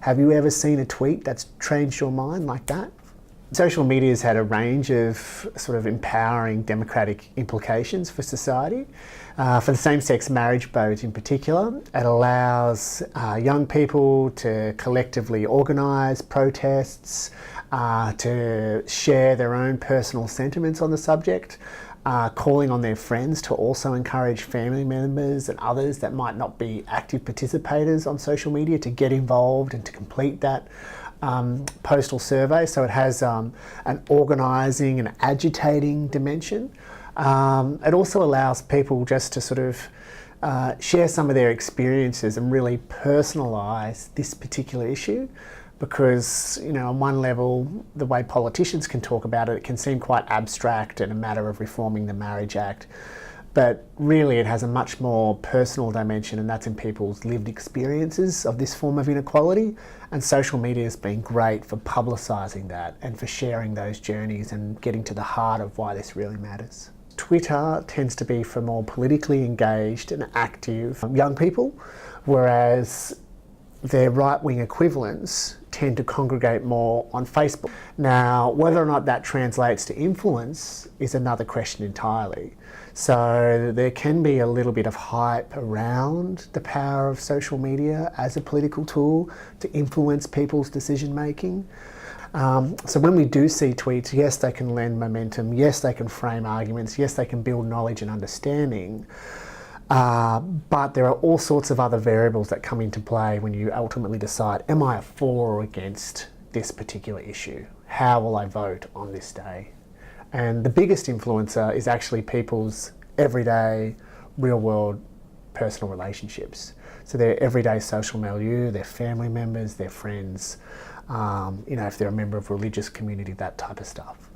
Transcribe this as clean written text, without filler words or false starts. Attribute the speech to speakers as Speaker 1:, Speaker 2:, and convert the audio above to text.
Speaker 1: Have you ever seen a tweet that's changed your mind like that? Social media has had a range of sort of empowering democratic implications for society. For the same-sex marriage vote in particular, it allows young people to collectively organise protests, to share their own personal sentiments on the subject, calling on their friends to also encourage family members and others that might not be active participators on social media to get involved and to complete that postal survey. So it has an organising and agitating dimension. It also allows people just to sort of share some of their experiences and really personalise this particular issue, because, you know, on one level, the way politicians can talk about it, it can seem quite abstract and a matter of reforming the Marriage Act. But really it has a much more personal dimension, and that's in people's lived experiences of this form of inequality. And social media has been great for publicising that and for sharing those journeys and getting to the heart of why this really matters. Twitter tends to be for more politically engaged and active young people, whereas their right-wing equivalents tend to congregate more on Facebook. Now, whether or not that translates to influence is another question entirely. So there can be a little bit of hype around the power of social media as a political tool to influence people's decision-making. So when we do see tweets, yes, they can lend momentum, yes, they can frame arguments, yes, they can build knowledge and understanding, but there are all sorts of other variables that come into play when you ultimately decide, am I for or against this particular issue? How will I vote on this day? And the biggest influencer is actually people's everyday, real-world personal relationships. So their everyday social milieu, their family members, their friends, you know, if they're a member of a religious community, that type of stuff.